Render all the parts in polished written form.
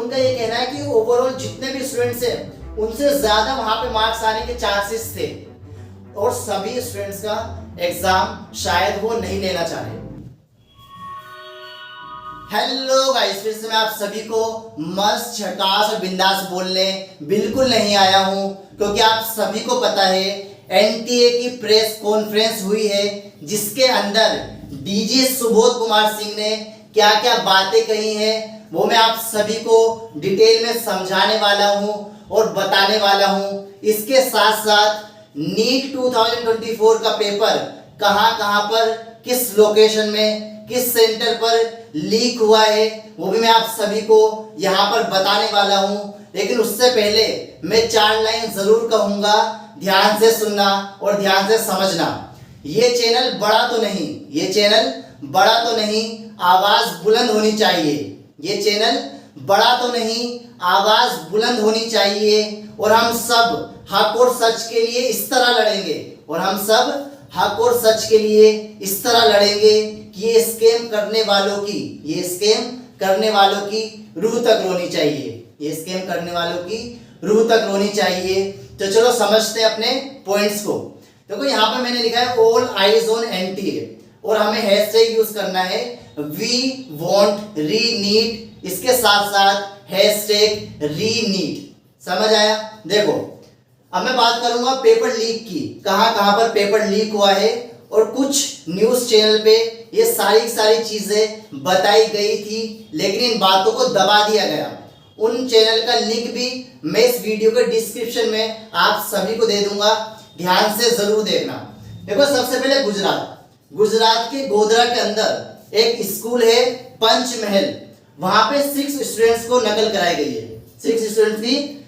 उनका ये कहना है कि ओवरऑल जितने भी स्टूडेंट्स हैं उनसे ज्यादा वहां पे मार्क्स आने के चांसेस थे और सभी स्टूडेंट्स का एग्जाम शायद वो नहीं लेना चाह रहे। हेलो गाइस, फिर से मैं आप सभी को मस्त झकास और बिंदास बोलने बिल्कुल नहीं आया हूं, क्योंकि आप सभी को पता है एनटीए की प्रेस कॉन्फ्रेंस हुई है जिसके अंदर डीजी सुबोध कुमार सिंह ने क्या क्या बातें कही हैं वो मैं आप सभी को डिटेल में समझाने वाला हूं और बताने वाला हूं। इसके साथ साथ नीट 2024 का पेपर कहां पर किस लोकेशन में किस सेंटर पर लीक हुआ है वो भी मैं आप सभी को यहां पर बताने वाला हूं। लेकिन उससे पहले मैं 4 लाइन जरूर कहूंगा, ध्यान से सुनना और ध्यान से समझना। ये चैनल बड़ा तो नहीं, आवाज बुलंद होनी चाहिए। ये चैनल बड़ा तो नहीं, आवाज बुलंद होनी चाहिए और हम सब हक और सच के लिए इस तरह लड़ेंगे कि ये स्कैम करने वालों की रूह तक रोनी चाहिए। तो चलो समझते हैं अपने पॉइंट्स को। देखो यहाँ पर मैंने लिखा है ऑल आइज ऑन एनटीए और हमें हैशटैग यूज करना है वी वांट री नीट, इसके साथ साथ हैशटैग री नीट। समझ आया? देखो अब मैं बात करूंगा पेपर लीक की, कहां पर पेपर लीक हुआ है और कुछ न्यूज चैनल पे ये सारी चीजें बताई गई थी, लेकिन इन बातों को दबा दिया गया। उन चैनल का लिंक भी मैं इस वीडियो के डिस्क्रिप्शन में आप सभी को दे दूंगा, ध्यान से जरूर देखना। देखो सबसे पहले गुजरात के गोधरा के अंदर एक स्कूल है पंचमहल, वहां पे 6 स्टूडेंट्स को नकल कराई गई है, 6 स्टूडेंट्स की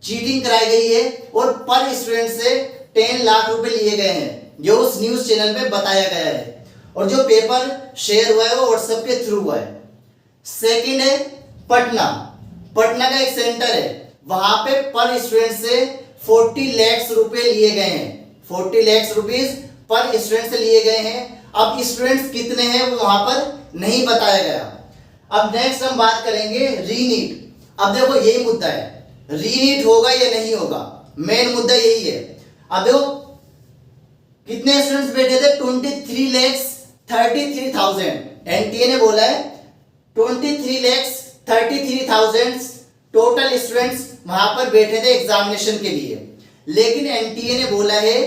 चीटिंग कराई गई है और पर स्टूडेंट से 10 लाख रुपए लिए गए हैं, जो उस न्यूज चैनल में बताया गया है। और जो पेपर शेयर हुआ है वो व्हाट्सएप के थ्रू हुआ है। सेकंड है पटना का एक सेंटर है, वहां पे पर स्टूडेंट से 40 लाख रुपए लिए गए हैं, 40 लाख रुपीस पर स्टूडेंट से लिए गए हैं। अब स्टूडेंट्स कितने हैं वो वहां पर नहीं बताया गया। अब नेक्स्ट हम बात करेंगे रीनीट। अब देखो यही मुद्दा है, रीनीट होगा या नहीं होगा, मेन मुद्दा यही है। अब देखो कितने स्टूडेंट्स बैठे थे, 23,33,000। एनटीए ने बोला है 23,33,000 टोटल स्टूडेंट्स वहां पर बैठे थे एग्जामिनेशन के लिए, लेकिन एनटीए ने बोला है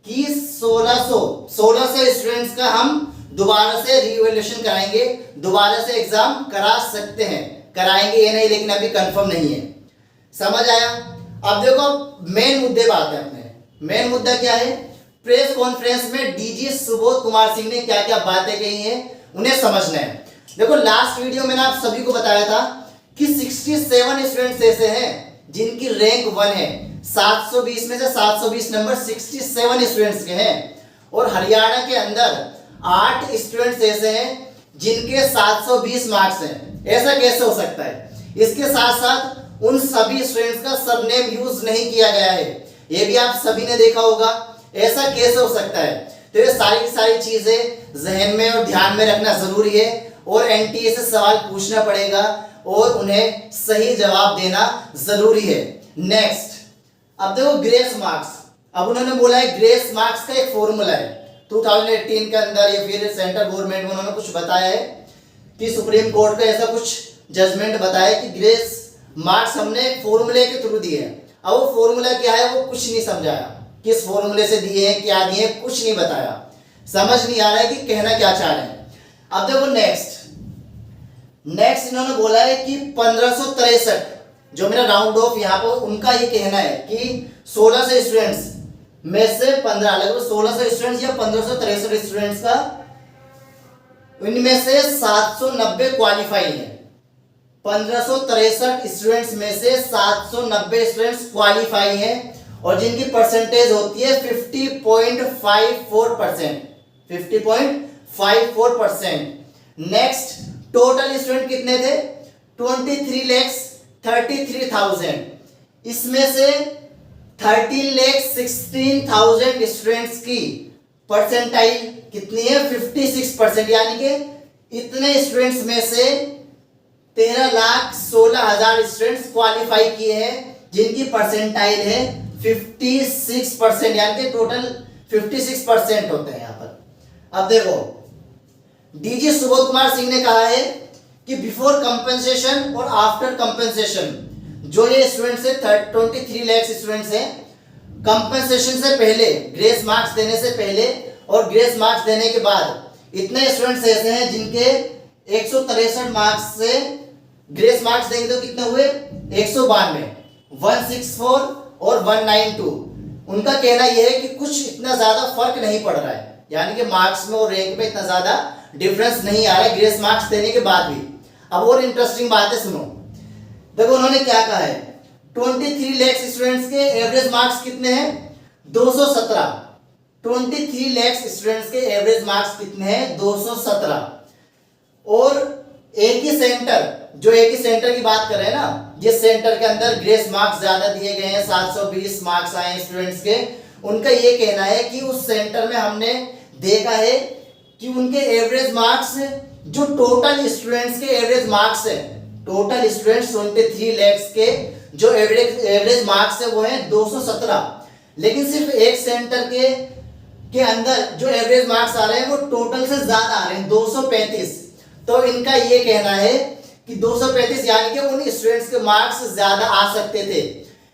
कि 1600 स्टूडेंट्स का हम दोबारा से रीवैल्यूएशन कराएंगे, दोबारा से एग्जाम करा सकते हैं, कराएंगे या नहीं लेकिन अभी कंफर्म नहीं है। समझ आया? अब देखो मेन मुद्दे बात है अपने, मेन मुद्दा क्या है, प्रेस कॉन्फ्रेंस में डीजी सुबोध कुमार सिंह ने क्या क्या बातें कही हैं उन्हें समझना है। देखो लास्ट वीडियो में आप सभी को बताया था कि 67 स्टूडेंट्स ऐसे हैं जिनकी रैंक 1 है, 720 में से 720 नंबर 67 स्टूडेंट्स के हैं। और हरियाणा के अंदर 8 स्टूडेंट्स ऐसे हैं जिनके 720 मार्क्स हैं। ऐसा कैसे हो सकता है? इसके साथ साथ उन सभी स्टूडेंट्स का सरनेम यूज नहीं किया गया है, ये भी आप सभी ने देखा होगा। ऐसा कैसे हो सकता है? तो ये सारी चीजें जहन में और ध्यान में रखना जरूरी है और एनटीए से सवाल पूछना पड़ेगा और उन्हें सही जवाब देना जरूरी है। नेक्स्ट, अब देखो ग्रेस मार्क्स। अब उन्होंने बोला है ग्रेस मार्क्स का एक फॉर्मूला है 2018 के अंदर, या फिर सेंट्रल गवर्नमेंट में उन्होंने कुछ बताया है कि सुप्रीम कोर्ट का ऐसा कुछ जजमेंट बताया कि ग्रेस मार्क्स हमने फॉर्मूले के थ्रू दिए हैं। अब वो फॉर्मूला क्या है वो कुछ नहीं समझाया, किस फॉर्मूले से दिए हैं, क्या दिए हैं, कुछ नहीं बताया। समझ नहीं आ रहा है कि कहना क्या चाह रहे हैं। अब देखो नेक्स्ट इन्होंने बोला है कि 1563, जो मेरा राउंड ऑफ यहाँ पर उनका ये कहना है कि 1600 स्टूडेंट्स में से 15 लगभग 1600 स्टूडेंट्स या 1563 स्टूडेंट्स का, इनमें से 790 क्वालिफाई है। 1563 स्टूडेंट्स में से 790 स्टूडेंट्स क्वालिफाई हैं और जिनकी परसेंटेज होती है 50.54%, 50.54%। नेक्स्ट, टोटल स्टूडेंट कितने थे? 23,33,000। इसमें से 13,16,000 स्टूडेंट्स की परसेंटाइल कितनी है? 56%। यानी कि इतने स्टूडेंट्स में से 13,16,000 स्टूडेंट्स क्वालिफाई किए हैं जिनकी परसेंटाइल है 56%, यानी कि टोटल 56% होते हैं यहाँ पर। अब देखो डीजी सुबोध कुमार सिंह ने कहा है कि बिफोर कंपेंसेशन और आफ्टर कंपेंसेशन जो ये स्टूडेंट्स है 23 लाख स्टूडेंट्स हैं, कंपेंसेशन से पहले, ग्रेस मार्क्स देने से पहले और ग्रेस मार्क्स देने के बाद इतने स्टूडेंट्स ऐसे हैं जिनके 163 मार्क्स से ग्रेस मार्क्स देंगे तो कितने हुए 192, 164 और 192। उनका कहना यह है कि कुछ इतना ज्यादा फर्क नहीं पड़ रहा है, यानी कि मार्क्स में और रैंक में इतना ज्यादा डिफरेंस नहीं आ रहा है ग्रेस मार्क्स देने के बाद भी। अब और इंटरेस्टिंग बात है, सुनो। देखो उन्होंने क्या कहा है, 23 लाख स्टूडेंट्स के एवरेज मार्क्स कितने हैं 217। 23 लाख स्टूडेंट्स के एवरेज मार्क्स कितने हैं 217। और एक ही सेंटर, जो एक ही सेंटर की बात कर रहे हैं ना, जिस सेंटर के अंदर ग्रेस मार्क्स ज्यादा दिए गए हैं, 720 मार्क्स आए हैं स्टूडेंट्स के, उनका ये कहना है कि उस सेंटर में हमने देखा है कि उनके एवरेज मार्क्स, जो टोटल स्टूडेंट्स के एवरेज मार्क्स है, टोटल स्टूडेंट्स 23 लाख के जो एवरेज मार्क्स है वो है 217, लेकिन सिर्फ एक सेंटर के अंदर जो एवरेज मार्क्स आ रहे हैं वो टोटल से ज्यादा आ रहे हैं 235। तो इनका ये कहना है कि 235 यानी कि उन स्टूडेंट्स के मार्क्स ज्यादा आ सकते थे,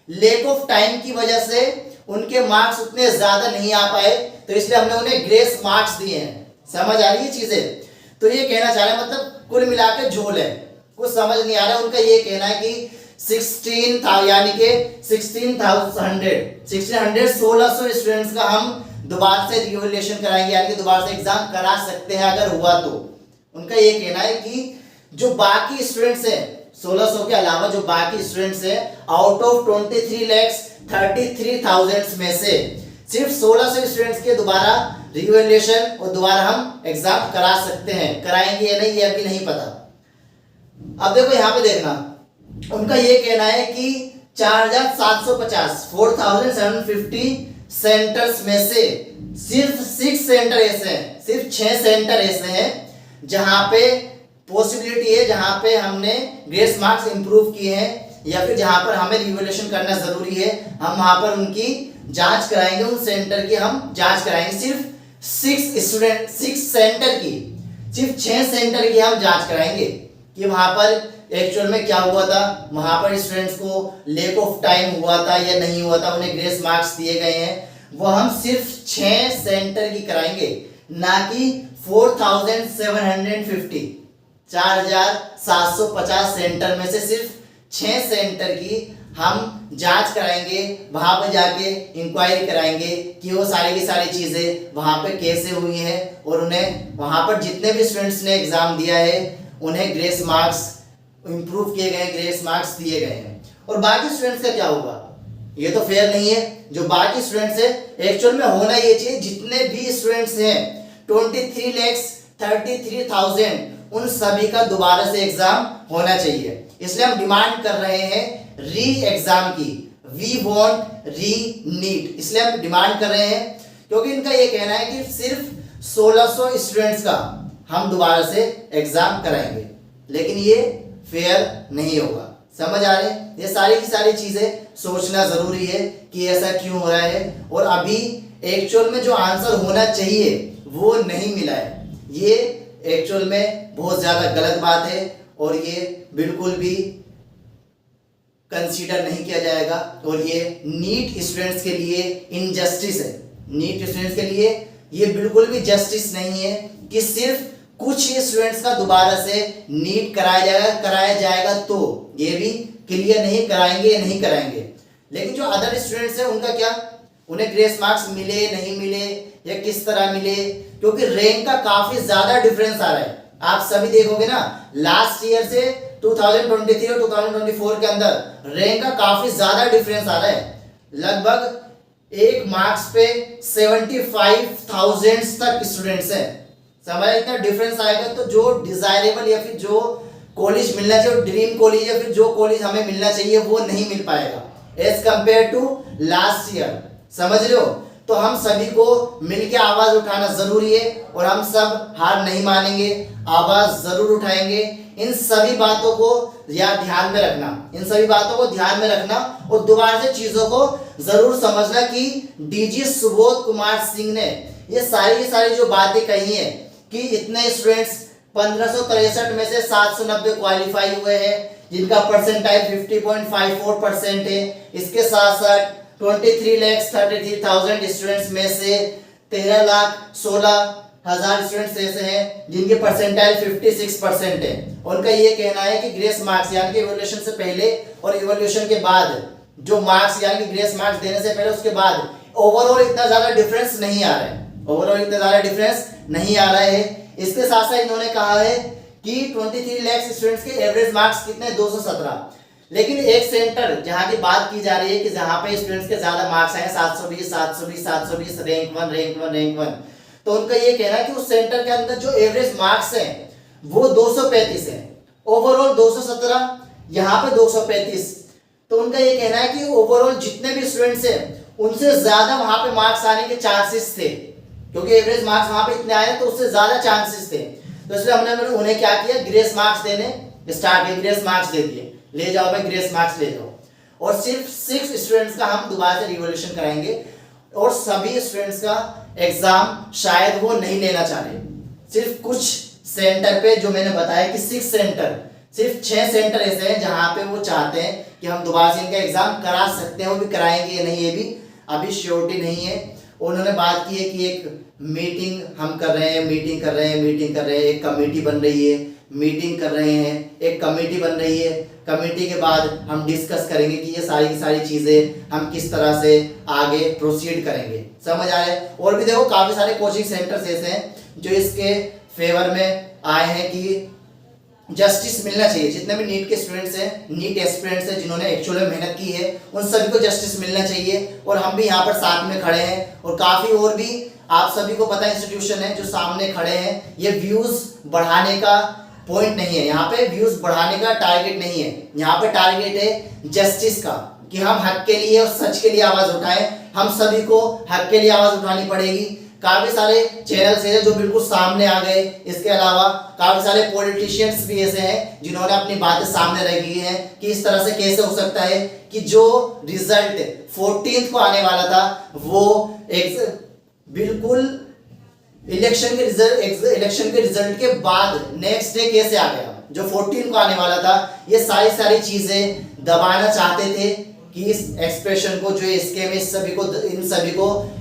लैक ऑफ टाइम की वजह से उनके मार्क्स उतने ज्यादा नहीं आ पाए, तो इसलिए हमने उन्हें ग्रेस मार्क्स दिए हैं। समझ आ रही है चीजें? तो ये कहना चाह रहे हैं, मतलब कुल मिलाकर झोल है, कुछ समझ नहीं आ रहा। उनका ये कहना है कि 16,000 यानी कि 1600 स्टूडेंट्स का हम दोबारा से रिवैल्यूएशन कराएंगे, यानी कि दोबारा से एग्जाम करा सकते हैं अगर हुआ तो। उनका ये कहना है कि जो बाकी स्टूडेंट्स हैं 1600 के अलावा जो बाकी स्टूडेंट्स हैं, आउट ऑफ 23 lakhs 33,000 में से सिर्फ 1600 स्टूडेंट्स के दोबारा रिवैल्यूएशन और दोबारा हम एग्जाम करा सकते हैं। कराएंगे या नहीं ये अभी नहीं पता। अब देखो यहाँ पे देखना, उनका ये कहना है कि 4,750 4,750 सेंटर्स में से सिर्फ 6 सेंटर ऐसे हैं, सिर्फ 6 सेंटर ऐसे हैं जहां पे पॉसिबिलिटी है, जहां पे हमने ग्रेस मार्क्स इंप्रूव किए हैं या फिर जहां पर हमें रिवैल्यूएशन करना जरूरी है, हम वहां पर उनकी जांच कराएंगे, उन सेंटर की हम जांच कराएंगे। सिर्फ 6 सेंटर की, सिर्फ 6 सेंटर की हम जांच कराएंगे कि वहां पर एक्चुअल में क्या हुआ था, वहां पर स्टूडेंट्स को लैक ऑफ टाइम हुआ था या नहीं हुआ था, उन्हें ग्रेस मार्क्स दिए गए हैं, वो हम सिर्फ 6 सेंटर की कराएंगे, ना कि 4,750 4,750 सेंटर में से सिर्फ 6 सेंटर की हम जांच कराएंगे, वहां पर जाके इंक्वायरी कराएंगे कि वो सारी की सारी चीजें वहां पे कैसे हुई हैं और उन्हें वहां पर जितने भी स्टूडेंट्स ने एग्जाम दिया है उन्हें ग्रेस मार्क्स इंप्रूव किए गए, ग्रेस मार्क्स दिए गए हैं। और बाकी स्टूडेंट्स का क्या होगा, ये तो फेयर नहीं है। जो बाकी स्टूडेंट्स है एक्चुअल में होना ये चाहिए, जितने भी स्टूडेंट्स हैं 23 lakhs 33,000 उन सभी का दोबारा से एग्जाम होना चाहिए। इसलिए हम डिमांड कर रहे हैं री एग्जाम की, वी वांट री नीट, इसलिए हम डिमांड कर रहे हैं क्योंकि इनका ये कहना है कि सिर्फ 1600 स्टूडेंट्स का हम दोबारा से एग्जाम कराएंगे, लेकिन ये फेयर नहीं होगा। समझ आ रहे हैं? ये सारी की सारी चीजें सोचना जरूरी है कि ऐसा क्यों हो रहा है, और अभी एक्चुअल में जो आंसर होना चाहिए वो नहीं मिला है। ये एक्चुअल में बहुत ज्यादा गलत बात है और ये बिल्कुल भी कंसीडर नहीं किया जाएगा, और ये नीट स्टूडेंट्स के लिए इनजस्टिस है। नीट स्टूडेंट्स के लिए ये बिल्कुल भी जस्टिस नहीं है कि सिर्फ कुछ ही स्टूडेंट्स का दोबारा से नीट कराया जाएगा तो ये भी क्लियर नहीं कराएंगे या नहीं कराएंगे। लेकिन जो अदर स्टूडेंट्स हैं उनका क्या, उन्हें ग्रेस मार्क्स मिले नहीं मिले या किस तरह मिले, क्योंकि रैंक का काफी ज्यादा डिफरेंस आ रहा है। आप सभी देखोगे ना, लास्ट ईयर से 2023 और 2024 के अंदर रैंक का काफी ज्यादा डिफरेंस आ रहा है। लगभग एक मार्क्स पे 75,000 तक स्टूडेंट्स हैं। समझ, इतना डिफरेंस आएगा तो जो डिजायरेबल या फिर जो कॉलेज मिलना चाहिए, ड्रीम कॉलेज या फिर जो कॉलेज हमें मिलना चाहिए वो नहीं मिल पाएगा as compare to last year. समझ रहे हो? तो हम सभी को मिलकर आवाज उठाना जरूरी है और हम सब हार नहीं मानेंगे, आवाज जरूर उठाएंगे। इन सभी बातों को ध्यान में रखना, इन सभी बातों को ध्यान में रखना और दोबारा से चीजों को जरूर समझना कि डीजी सुबोध कुमार सिंह ने ये सारी जो बातें कही है कि इतने स्टूडेंट्स 1563 में से 790 क्वालिफाई हुए हैं जिनका परसेंटाइल 50.54% है। इसके साथ साथ 23,33,000 स्टूडेंट्स में से 13,16,000 स्टूडेंट्स ऐसे हैं जिनके परसेंटाइल 56% है। उनका ये कहना है कि ग्रेस मार्क्स यानी कि इवोल्यूशन से पहले और इवोल्यूशन के बाद जो मार्क्स यानी कि ग्रेस मार्क्स देने से पहले उसके बाद ओवरऑल इतना ज्यादा डिफरेंस नहीं आ रहा है, ओवरऑल इतना ज्यादा डिफरेंस नहीं आ रहा है। इसके साथ साथ इन्होंने कहा है कि 23 लाख स्टूडेंट्स के एवरेज मार्क्स कितने 217, लेकिन एक सेंटर जहां की बात की जा रही है कि जहां पे स्टूडेंट्स के ज्यादा मार्क्स आए 720 रैंक वन, तो उनका ये कहना है कि उस सेंटर के अंदर जो एवरेज मार्क्स हैं वो 235 है, ओवरऑल 217, यहाँ पे 235। तो उनका ये कहना है कि ओवरऑल जितने भी स्टूडेंट्स हैं उनसे ज्यादा वहां पे मार्क्स आने के चांसेस थे, क्योंकि एवरेज मार्क्स वहां पे इतने आए तो उससे ज्यादा चांसेस थे। तो इसलिए हमने उन्हें क्या किया, ग्रेस मार्क्स देने स्टार्ट किए, ग्रेस मार्क्स दे दिए, ले जाओ भाई ग्रेस मार्क्स ले जाओ। और सिर्फ 6 स्टूडेंट्स का हम दोबारा से रिवॉल्यूशन कराएंगे और सभी स्टूडेंट्स का एग्जाम शायद वो नहीं लेना चाह रहे। सिर्फ कुछ सेंटर पे जो मैंने बताया कि 6 सेंटर, सिर्फ 6 सेंटर ऐसे हैं जहां पे वो चाहते हैं कि हम दोबारा से इनका एग्जाम करा सकते हैं, वो भी कराएंगे या नहीं ये भी अभी श्योरिटी नहीं है। उन्होंने बात की है कि एक मीटिंग हम कर रहे हैं, मीटिंग कर रहे हैं, एक कमेटी बन रही है, मीटिंग कर रहे हैं, एक कमेटी बन रही है, कमेटी के बाद हम डिस्कस करेंगे कि ये सारी की सारी चीजें हम किस तरह से आगे प्रोसीड करेंगे। समझ आए? और भी देखो काफी सारे कोचिंग सेंटर्स ऐसे हैं जो इसके फेवर में आए हैं कि जस्टिस मिलना चाहिए। जितने भी नीट के स्टूडेंट्स हैं, नीट एस्पिरेंट्स हैं जिन्होंने एक्चुअल में मेहनत की है, उन सभी को जस्टिस मिलना चाहिए। और हम भी यहाँ पर साथ में खड़े हैं और काफी और भी आप सभी को पता इंस्टीट्यूशन है जो सामने खड़े हैं। ये व्यूज बढ़ाने का पॉइंट नहीं है, यहाँ पे व्यूज बढ़ाने का टारगेट नहीं है, यहाँ पे टारगेट है जस्टिस का, कि हम हक के लिए और सच के लिए आवाज उठाएं। हम सभी को हक के लिए आवाज उठानी पड़ेगी। काफी सारे चैनल्स हैं जो बिल्कुल सामने आ गए। इसके अलावा काफी सारे पॉलिटिशियंस भी ऐसे हैं जिन्होंने अपनी बातें सामने रखी हैं कि इस तरह से कैसे हो सकता है कि जो रिजल्ट 14th को आने वाला था वो बिल्कुल इलेक्शन के रिजल्ट के बाद नेक्स्ट डे कैसे आ गया। जो 14 को आने वाला था, ये सारी चीजें दबाना चाहते थे कि इस एक्सप्रेशन को, जो स्कैम है,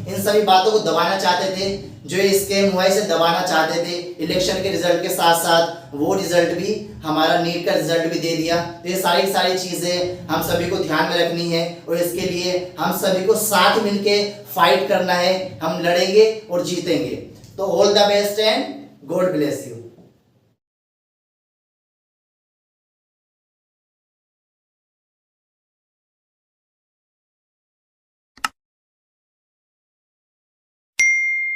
इन सभी बातों को दबाना चाहते थे, जो स्कैम हुआ इसे दबाना चाहते थे। इलेक्शन के रिजल्ट के साथ साथ वो रिजल्ट भी, हमारा नीट का रिजल्ट भी दे दिया। तो ये सारी चीजें हम सभी को ध्यान में रखनी है और इसके लिए हम सभी को साथ मिलके फाइट करना है। हम लड़ेंगे और जीतेंगे। तो all the best and God bless you.